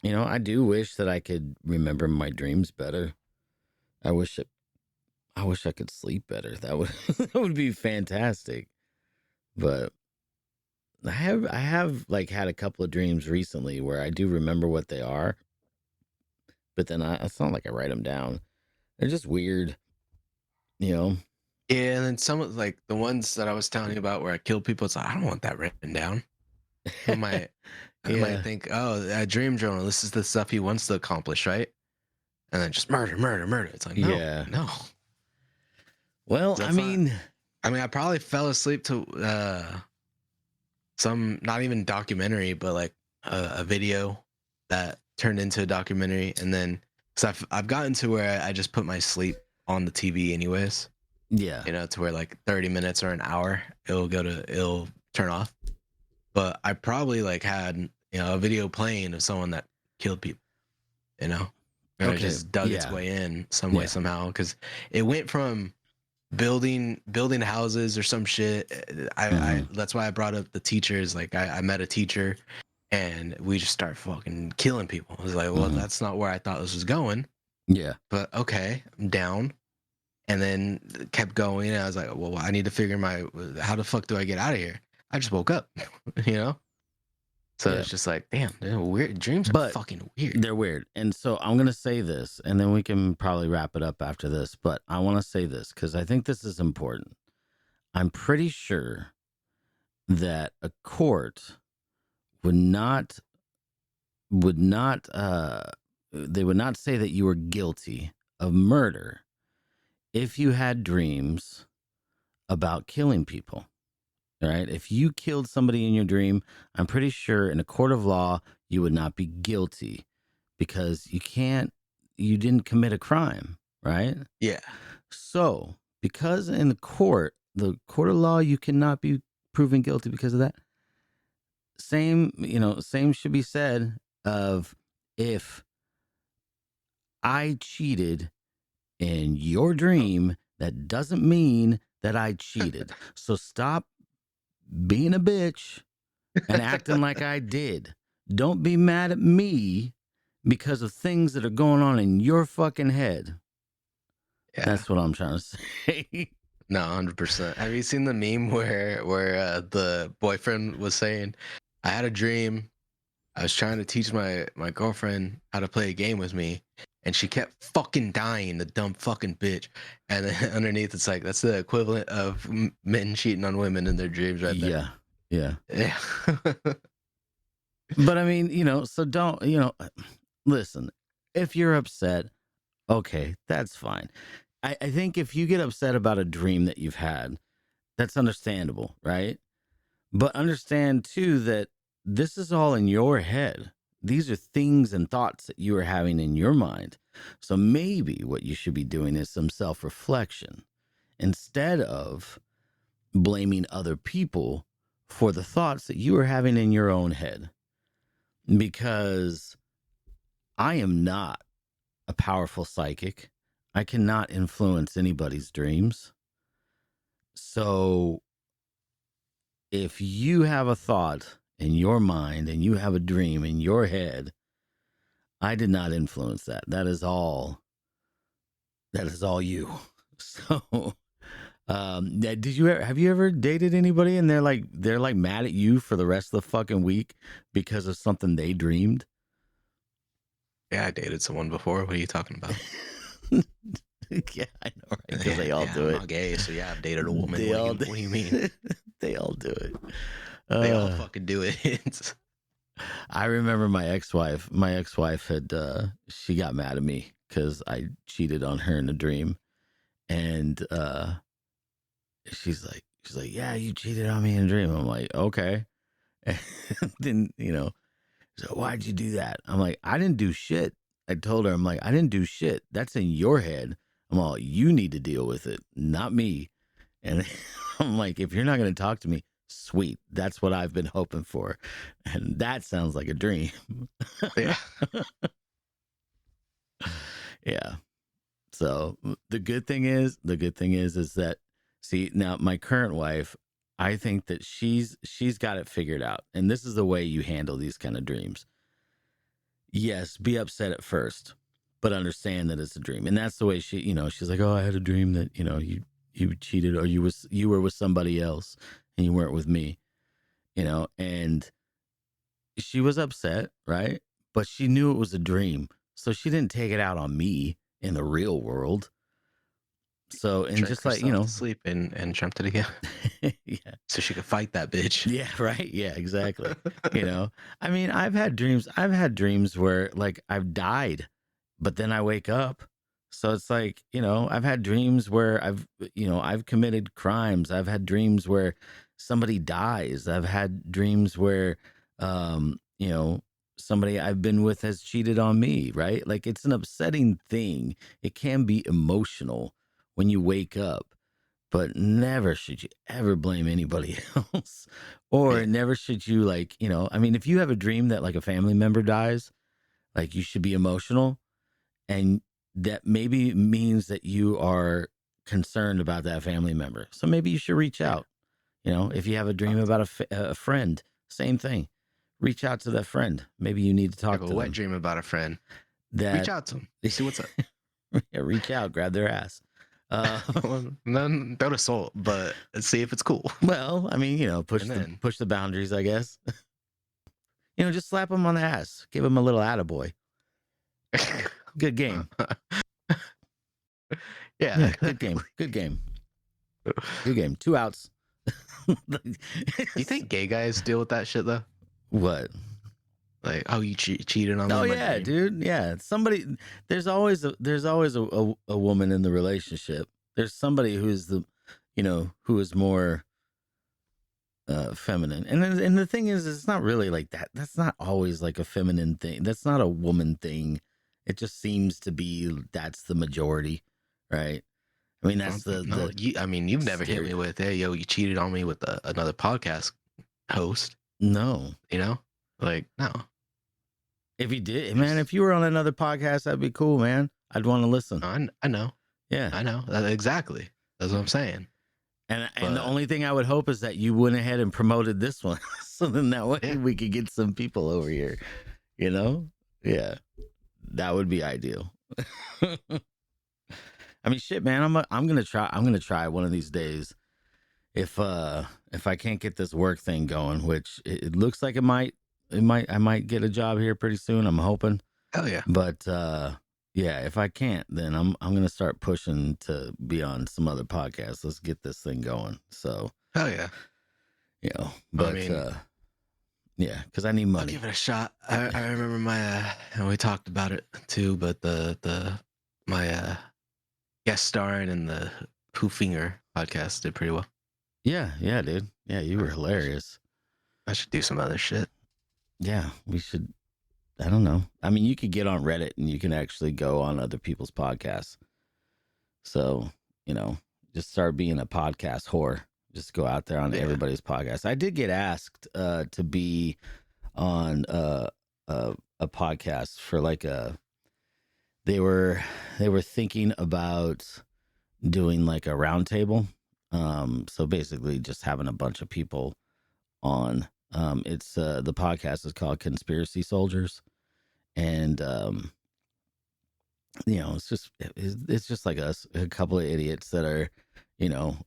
A: I do wish that I could remember my dreams better. I wish I could sleep better. That would that would be fantastic. But I have like had a couple of dreams recently where I do remember what they are, but then it's not like I write them down. They're just weird, you know.
B: Yeah, and then some of like the ones that I was telling you about where I killed people. It's like I don't want that written down. I might, I might
A: Yeah,
B: think, oh, a dream journal. This is the stuff he wants to accomplish, right? And then just murder, murder, murder. It's like no,
A: yeah.
B: no.
A: Well, I
B: That's not.
A: mean,
B: I mean, I probably fell asleep to some not even documentary, but like a video that turned into a documentary, and then because I've gotten to where I just put my sleep on the TV anyways,
A: yeah,
B: to where like 30 minutes or an hour it'll turn off. But I probably like had a video playing of someone that killed people, you know, and it
A: okay,
B: just dug its
A: yeah,
B: way in some way
A: yeah,
B: somehow because it went from building houses or some shit. I
A: hmm
B: that's why I brought up the teachers. Like I met a teacher and we just start fucking killing people. I was like, well,
A: hmm
B: that's not where I thought this was going,
A: yeah,
B: but okay, I'm down. And then kept going. And I was like, well, I need to figure how the fuck do I get out of here? I just woke up, you know? So
A: yeah.
B: it's just like, damn, dude, weird dreams are
A: But
B: fucking weird.
A: they're weird, and so I'm gonna say this, and then we can probably wrap it up after this. But I want to say this because I think this is important. I'm pretty sure that a court would not would not they would not say that you were guilty of murder if you had dreams about killing people, right? If you killed somebody in your dream, I'm pretty sure in a court of law you would not be guilty because you didn't commit a crime, right?
B: Yeah.
A: So because in the court of law, you cannot be proven guilty because of that. Same should be said of if I cheated in your dream, that doesn't mean that I cheated. So stop being a bitch and acting like I did. Don't be mad at me because of things that are going on in your fucking head.
B: Yeah.
A: That's what I'm trying to say.
B: No, 100%. Have you seen the meme where the boyfriend was saying, I had a dream. I was trying to teach my girlfriend how to play a game with me, and she kept fucking dying, the dumb fucking bitch. And then underneath, it's like that's the equivalent of men cheating on women in their dreams, right there.
A: Yeah.
B: Yeah.
A: But I mean, so don't, listen, if you're upset, okay, that's fine. I think if you get upset about a dream that you've had, that's understandable, right? But understand too that this is all in your head. These are things and thoughts that you are having in your mind. So maybe what you should be doing is some self reflection instead of blaming other people for the thoughts that you are having in your own head. Because I am not a powerful psychic. I cannot influence anybody's dreams. So if you have a thought in your mind and you have a dream in your head, I did not influence that. That is all you. So, did you ever, have you ever dated anybody and they're like mad at you for the rest of the fucking week because of something they dreamed?
B: Yeah, I dated someone before. What are you talking about?
A: Yeah, I know, right? Because they all do
B: I'm
A: it.
B: not gay, so yeah, I've dated a woman.
A: They all
B: What do you mean?
A: They all do it.
B: They all fucking do it.
A: I remember my ex-wife. My ex-wife had she got mad at me because I cheated on her in a dream, and she's like, yeah, you cheated on me in a dream. I'm like, okay. And then so why'd you do that? I'm like, I didn't do shit. I told her, I'm like, I didn't do shit. That's in your head. I'm all, you need to deal with it, not me. And I'm like, if you're not going to talk to me, sweet. That's what I've been hoping for. And that sounds like a dream.
B: Yeah.
A: Yeah. So the good thing is that, see, now my current wife, I think that she's got it figured out. And this is the way you handle these kind of dreams. Yes, be upset at first, but understand that it's a dream. And that's the way she's like, oh, I had a dream that, you cheated or you were with somebody else and you weren't with me, and she was upset, right? But she knew it was a dream. So she didn't take it out on me in the real world. So, and
B: Drank
A: just like,
B: herself to sleep and jumped it again.
A: Yeah.
B: So she could fight that bitch.
A: Yeah, right. Yeah, exactly. I mean, I've had dreams where like I've died, but then I wake up. So it's like, I've had dreams where I've committed crimes. I've had dreams where somebody dies. I've had dreams where, somebody I've been with has cheated on me, right? Like it's an upsetting thing. It can be emotional when you wake up, but never should you ever blame anybody else. Or never should you I mean, if you have a dream that like a family member dies, like you should be emotional, and that maybe means that you are concerned about that family member. So maybe you should reach out. If you have a dream about a friend, same thing. Reach out to that friend. Maybe you need to talk to them.
B: Have a wet dream about a friend. Reach out to them. See what's up.
A: Yeah, reach out, grab their ass.
B: Don't assault, but see if it's cool.
A: Well, I mean, push the boundaries, I guess. Just slap them on the ass. Give them a little attaboy. Good game.
B: Yeah,
A: good game. Good game. Good game. 2 outs.
B: You think gay guys deal with that shit though?
A: What?
B: Like, oh, you cheated on me?
A: Oh yeah, dude. Yeah, somebody. There's always a woman in the relationship. There's somebody who is who is more feminine, and the thing is, it's not really like that. That's not always like a feminine thing. That's not a woman thing. It just seems to be that's the majority, right? I mean, that's
B: you've never hit me with, hey, yo, you cheated on me with another podcast host.
A: No.
B: Like, no.
A: If you did, man, if you were on another podcast, that'd be cool, man. I'd want to listen.
B: I know.
A: Yeah.
B: I know. Exactly. That's what I'm saying.
A: And the only thing I would hope is that you went ahead and promoted this one. So then that way we could get some people over here. Yeah. That would be ideal. I mean, shit, man. I'm gonna try one of these days. If I can't get this work thing going, which it looks like I might get a job here pretty soon. I'm hoping.
B: Hell yeah.
A: But yeah, if I can't, then I'm gonna start pushing to be on some other podcasts. Let's get this thing going. So
B: hell yeah.
A: But I mean, yeah, because I need money.
B: I'll give it a shot. I remember and we talked about it too, but my guest starring in the Poofinger podcast did pretty well.
A: Yeah, dude. Yeah, you were hilarious.
B: I should do some other shit.
A: Yeah, we should. I don't know. I mean, you could get on Reddit and you can actually go on other people's podcasts. So, just start being a podcast whore. Just go out there on everybody's podcast. I did get asked to be on a podcast for like they were thinking about doing like a round table. So basically just having a bunch of people on. It's the podcast is called Conspiracy Soldiers, and it's just like us, a couple of idiots that are, you know,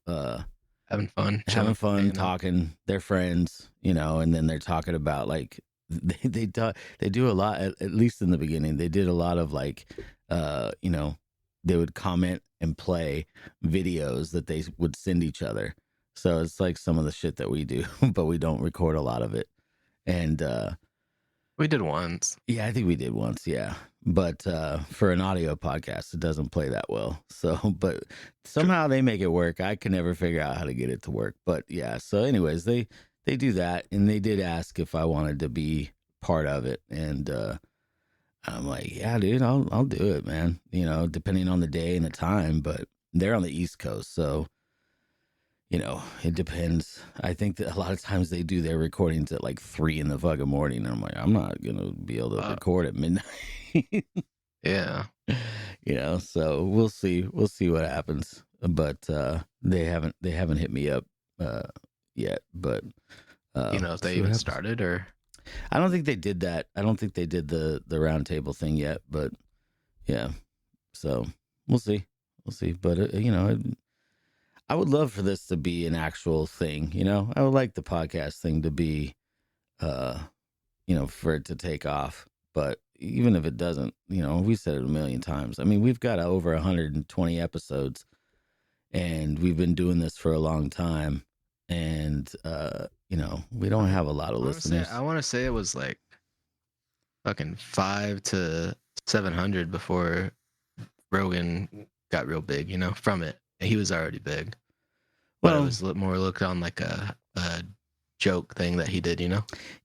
B: Having fun,
A: having
B: chilling,
A: fun,
B: hanging out.
A: talking. They're friends, and then they're talking about like they do a lot. At least in the beginning, they did a lot of like, they would comment and play videos that they would send each other. So it's like some of the shit that we do, but we don't record a lot of it. And
B: We did once.
A: yeah, I think we did once, yeah. But for an audio podcast, it doesn't play that well. So, but somehow they make it work. I can never figure out how to get it to work. But yeah, so anyways, they do that, and they did ask if I wanted to be part of it, and I'm like, yeah, dude, I'll do it, man. Depending on the day and the time, but they're on the East Coast, so it depends. I think that a lot of times they do their recordings at like 3 in the fucking morning. And I'm like, I'm not gonna be able to record at midnight.
B: Yeah.
A: So we'll see. We'll see what happens. But they haven't hit me up yet. But
B: If they even started, or
A: I don't think they did that. I don't think they did the round table thing yet. But yeah, so we'll see. We'll see. But I would love for this to be an actual thing, I would like the podcast thing to be, for it to take off. But even if it doesn't, we said it a million times. I mean, we've got over 120 episodes, and we've been doing this for a long time. And, we don't have a lot of listeners.
B: I want to say it was like fucking 500 to 700 before Rogan got real big, from it. He was already big. But it was more looked on like a joke thing that he did,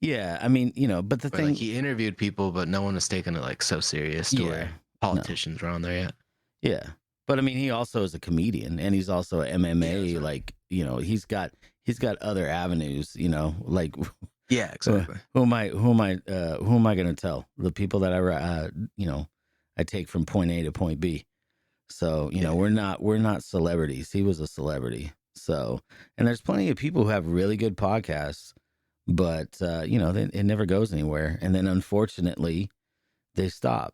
A: Yeah, I mean, but the thing,
B: like he interviewed people, but no one was taking it like so serious to where politicians were on there yet.
A: Yeah, but I mean, he also is a comedian, and he's also an MMA. Like, he's got other avenues. Like,
B: yeah, exactly.
A: Who am I going to tell? The people that I take from point A to point B. So we're not celebrities. He was a celebrity. So, and there's plenty of people who have really good podcasts, but it never goes anywhere. And then unfortunately, they stop.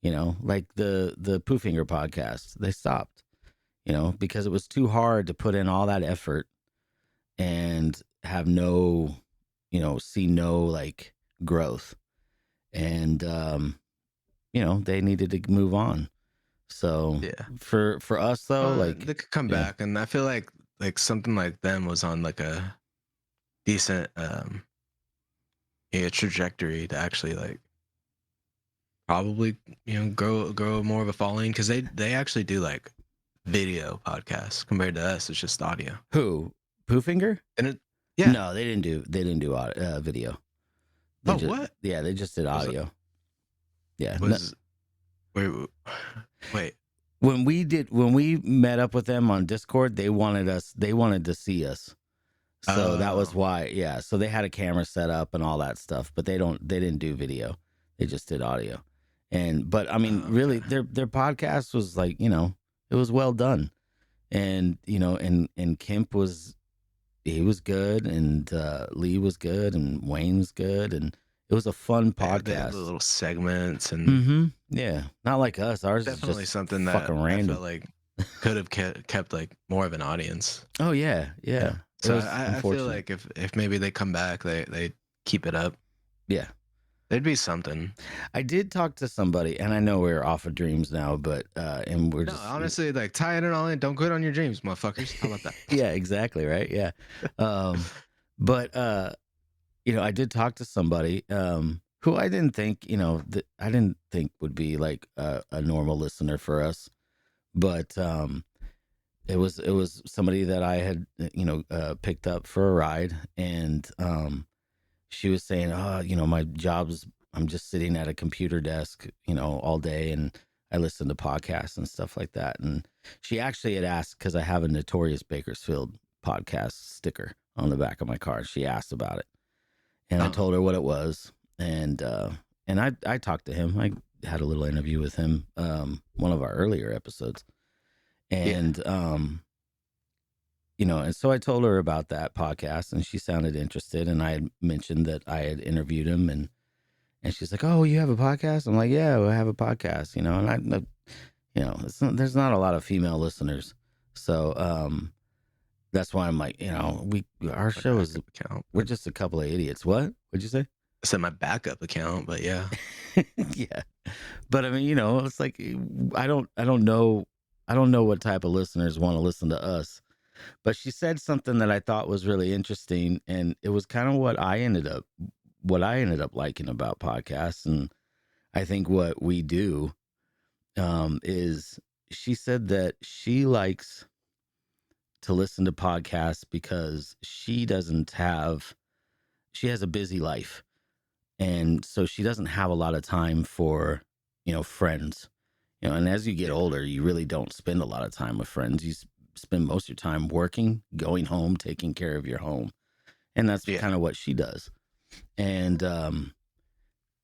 A: Like the Poofinger podcast, they stopped. Because it was too hard to put in all that effort and have no, see no like growth, and they needed to move on. So
B: yeah,
A: for us though, like
B: they could come back, and I feel like something like them was on like a decent trajectory to actually like probably grow more of a following, because they actually do like video podcasts compared to us. It's just audio.
A: Who? Poofinger?
B: And
A: no, they didn't do video.
B: What?
A: Yeah, they just did audio. Yeah.
B: Wait.
A: When we met up with them on Discord, they wanted to see us. So that was why, yeah. So they had a camera set up and all that stuff, but they didn't do video. They just did audio. But I mean, really, their podcast was like, it was well done. And, and Kemp he was good, and Lee was good, and Wayne was good, and it was a fun podcast.
B: They have the little segments and
A: yeah, not like us. Ours
B: definitely
A: is just
B: something that
A: fucking random.
B: I felt like could have kept like more of an audience.
A: Oh yeah.
B: So I feel like if maybe they come back, they keep it up.
A: Yeah,
B: there'd be something.
A: I did talk to somebody, and I know we're off of dreams now, but and we're just
B: honestly like tying it all in. Don't quit on your dreams, motherfuckers. How about that?
A: Yeah, exactly right. Yeah, but I did talk to somebody who I didn't think would be like a normal listener for us, but it was somebody that I had picked up for a ride, and she was saying, my job's, I'm just sitting at a computer desk all day, and I listen to podcasts and stuff like that. And she actually had asked, because I have a Notorious Bakersfield podcast sticker on the back of my car. She asked about it, and I told her what it was, and I talked to him. I had a little interview with him, one of our earlier episodes, and and so I told her about that podcast, and she sounded interested, and I had mentioned that I had interviewed him, and she's like, "Oh, you have a podcast?" I'm like, "Yeah, I have a podcast," and there's not a lot of female listeners, so that's why I'm like, our
B: My
A: show is
B: backup account.
A: we're just a couple of idiots. What? What'd you say?
B: I said my backup account, but yeah.
A: Yeah, but I mean, it's like I don't know what type of listeners want to listen to us. But she said something that I thought was really interesting, and it was kind of what I ended up liking about podcasts, and I think what we do is she said that she likes to listen to podcasts because she has a busy life, and so she doesn't have a lot of time for friends. And as you get
B: Yeah.
A: older, you really don't spend a lot of time with friends. You spend most of your time working, going home, taking care of your home. And that's
B: Yeah.
A: kind of what she does. And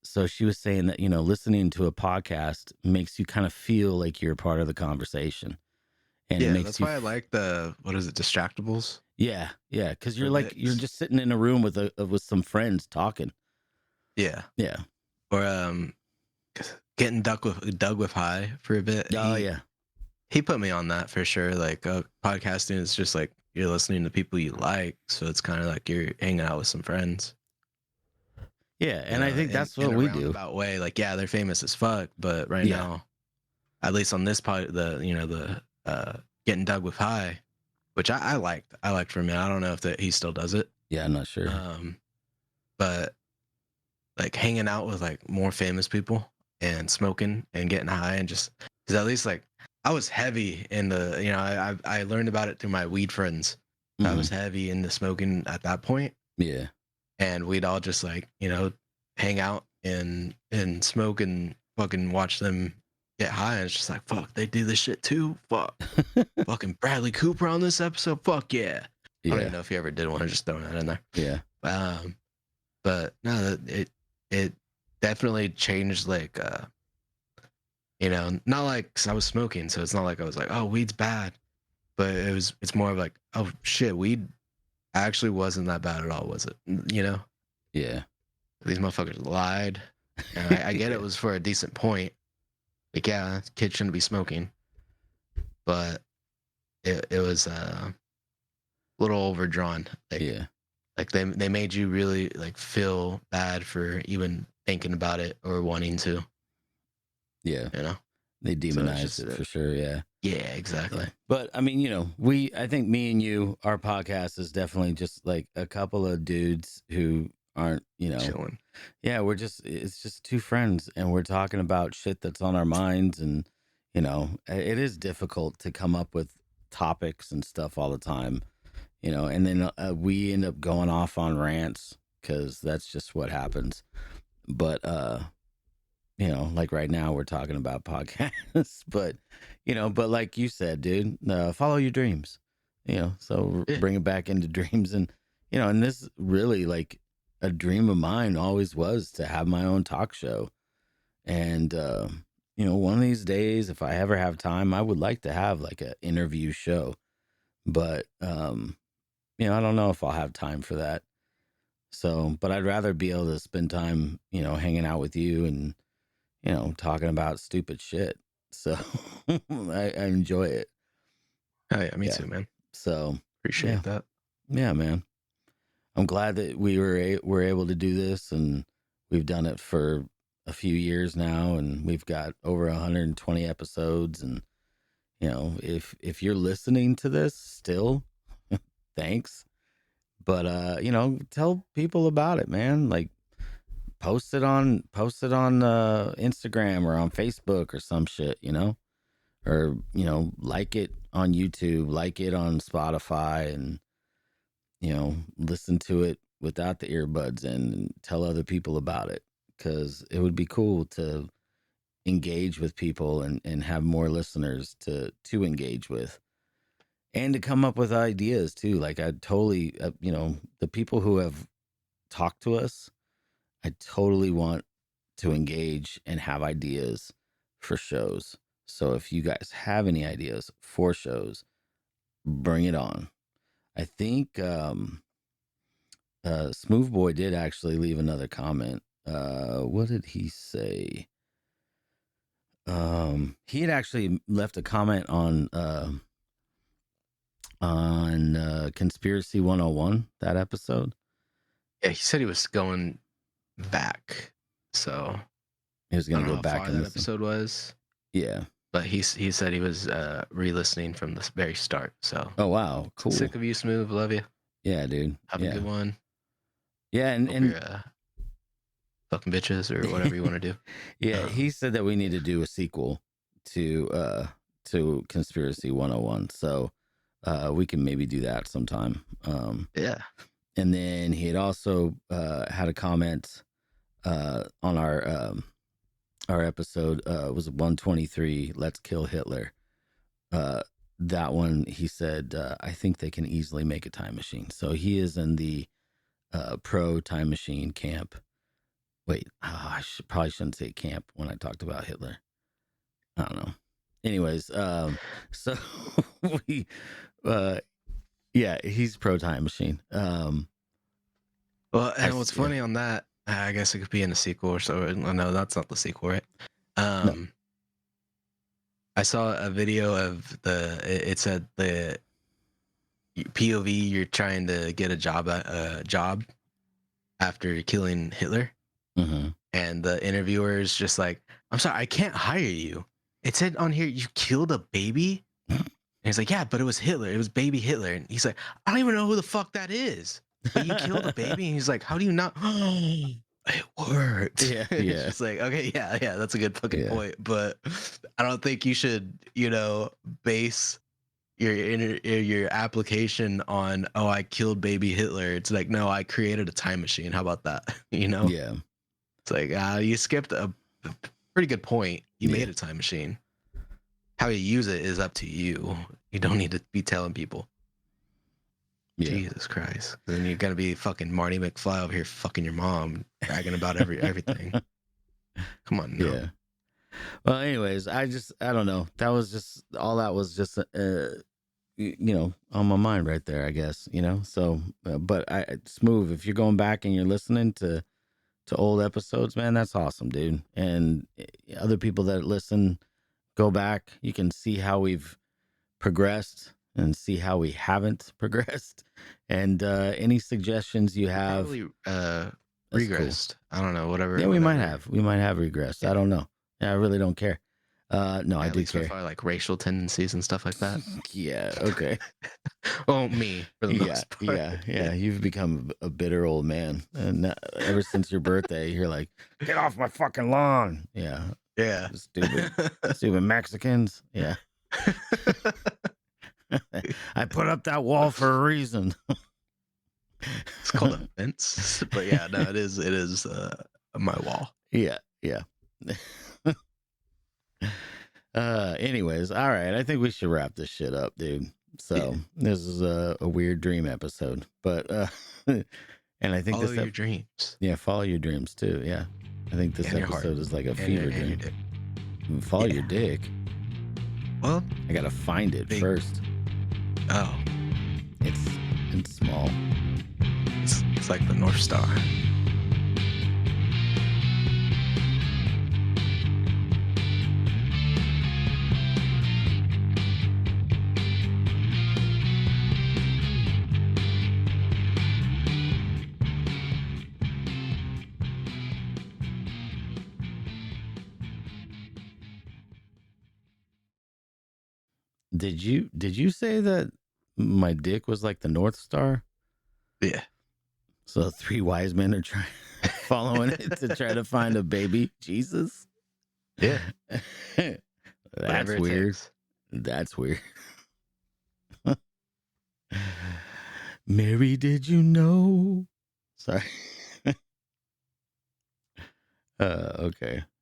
A: so she was saying that, listening to a podcast makes you kind of feel like you're part of the conversation. And it
B: Yeah,
A: makes
B: that's
A: you,
B: why I like the what is it, distractables
A: yeah, yeah. Cause
B: for
A: you're like, you're
B: bits.
A: just sitting in a room with some friends talking.
B: Yeah.
A: Yeah.
B: Or getting Doug with High for a bit.
A: Oh,
B: He
A: yeah.
B: he put me on that for sure. Like podcasting is just like you're listening to people you like, so it's kind of like you're hanging out with some friends.
A: Yeah. And I think that's
B: In
A: what
B: a
A: we do.
B: roundabout way. Like yeah, they're famous as fuck, but right
A: Yeah.
B: now, at least on this pod, the getting Doug with High, which I liked. I liked for a minute. I don't know if he still does it.
A: Yeah. I'm not sure.
B: But like hanging out with like more famous people and smoking and getting high and just because at least like I was heavy in the I learned about it through my weed friends. I was heavy into smoking at that point,
A: Yeah.
B: and we'd all just like hang out and smoke and fucking watch them get high. And it's just like fuck, they do this shit too. Fuck, fucking Bradley Cooper on this episode. Fuck yeah. I don't even know if he ever did one. I'm just throwing that in there.
A: Yeah.
B: But no, it definitely changed like not like 'cause I was smoking, so it's not like I was like, oh, weed's bad, but it's more of like, oh shit, weed actually wasn't that bad at all, was it?
A: Yeah.
B: These motherfuckers lied, and I get
A: Yeah.
B: it was for a decent point. Like yeah, kids shouldn't be smoking, but it was a little overdrawn. Like
A: Yeah.
B: like they made you really like feel bad for even thinking about it or wanting to,
A: Yeah.
B: you know.
A: They
B: So it's
A: demonized
B: just
A: it for sure. Yeah.
B: yeah, exactly.
A: Yeah. But I mean, I think me and you, our podcast is definitely just like a couple of dudes who aren't,
B: Chilling.
A: yeah, it's just two friends and we're talking about shit that's on our minds. And, it is difficult to come up with topics and stuff all the time, and then we end up going off on rants because that's just what happens. But, like right now we're talking about podcasts, but like you said, dude, follow your dreams, so
B: Yeah.
A: bring it back into dreams. And this really like a dream of mine always was to have my own talk show. And, one of these days, if I ever have time, I would like to have like an interview show, but, I don't know if I'll have time for that. So, but I'd rather be able to spend time, hanging out with you and, talking about stupid shit. So I enjoy it.
B: Oh yeah, me
A: Yeah.
B: too, man.
A: So
B: Appreciate
A: yeah,
B: that.
A: yeah, man. I'm glad that we're able to do this, and we've done it for a few years now, and we've got over 120 episodes. And if you're listening to this still, thanks. But tell people about it, man. Like post it on Instagram or on Facebook or some shit, or like it on YouTube, like it on Spotify, and listen to it without the earbuds in and tell other people about it, because it would be cool to engage with people and have more listeners to engage with, and to come up with ideas too. Like I totally the people who have talked to us, I totally want to engage and have ideas for shows. So if you guys have any ideas for shows, bring it on. I think Smooth Boy did actually leave another comment. What did he say? He had actually left a comment on Conspiracy 101, that episode.
B: Yeah, he said he was going back. So
A: He was
B: I
A: going
B: don't
A: to
B: know
A: go
B: how
A: back
B: far
A: and
B: that
A: listen.
B: episode was,
A: Yeah.
B: but he said he was re-listening from the very start. So
A: Oh, wow. Cool.
B: sick of you, Smooth. Love you.
A: Yeah, dude.
B: Have
A: yeah.
B: a good one.
A: Yeah, and
B: Hope you're fucking bitches or whatever you want to do.
A: Yeah, he said that we need to do a sequel to Conspiracy 101. So we can maybe do that sometime.
B: Yeah.
A: And then he had also had a comment on our episode was 123, Let's Kill Hitler. That one, he said, I think they can easily make a time machine. So he is in the pro time machine camp. Wait, I probably shouldn't say camp when I talked about Hitler. I don't know. Anyways, so we, yeah, he's pro time machine.
B: Well, and what's funny on that, I guess it could be in a sequel or so. No, that's not the sequel, right?
A: No.
B: I saw a video of it said the POV, you're trying to get a job after killing Hitler.
A: Mm-hmm.
B: And the interviewer is just like, I'm sorry, I can't hire you. It said on here, you killed a baby? And he's like, yeah, but it was Hitler. It was baby Hitler. And he's like, I don't even know who the fuck that is. But you killed a baby? And he's like, how do you not? It worked.
A: Yeah,
B: It's
A: yeah.
B: just like, okay, yeah, that's a good fucking point. But I don't think you should, base your application on, oh, I killed baby Hitler. It's like, no, I created a time machine. How about that?
A: Yeah.
B: It's like, you skipped a pretty good point. You made a time machine. How you use it is up to you. You don't need to be telling people. Yeah. Jesus Christ. Then you're gonna be fucking Marty McFly over here fucking your mom, bragging about everything. Come on, no.
A: Yeah. Well, anyways, I don't know. That was just on my mind right there, I guess, So, but Smooth, if you're going back and you're listening to old episodes, man, that's awesome, dude. And other people that listen, go back. You can see how we've progressed and see how we haven't progressed. And any suggestions you have,
B: probably regressed. Cool. I don't know, whatever.
A: Yeah, we might have regressed. Yeah. I don't know. Yeah, I really don't care. No, I do care.
B: With like racial tendencies and stuff like that.
A: Yeah. Okay.
B: Oh, me for the most part.
A: Yeah. You've become a bitter old man, and ever since your birthday, you're like, get off my fucking lawn. Yeah. Stupid Mexicans. Yeah. I put up that wall for a reason.
B: It's called a fence, but yeah, no, it is my wall.
A: Yeah. Anyways, all right. I think we should wrap this shit up, dude. So this is a weird dream episode, but and I think
B: follow your dreams.
A: Yeah, follow your dreams too. Yeah, I think this episode is like a fever dream. Follow your dick.
B: Well,
A: I gotta find it first.
B: Oh,
A: it's small.
B: It's like the North Star.
A: Did you say that my dick was like the North Star?
B: Yeah.
A: So 3 wise men are following it to try to find a baby Jesus?
B: Yeah.
A: That's weird. That's weird. Mary, did you know? Sorry. Okay.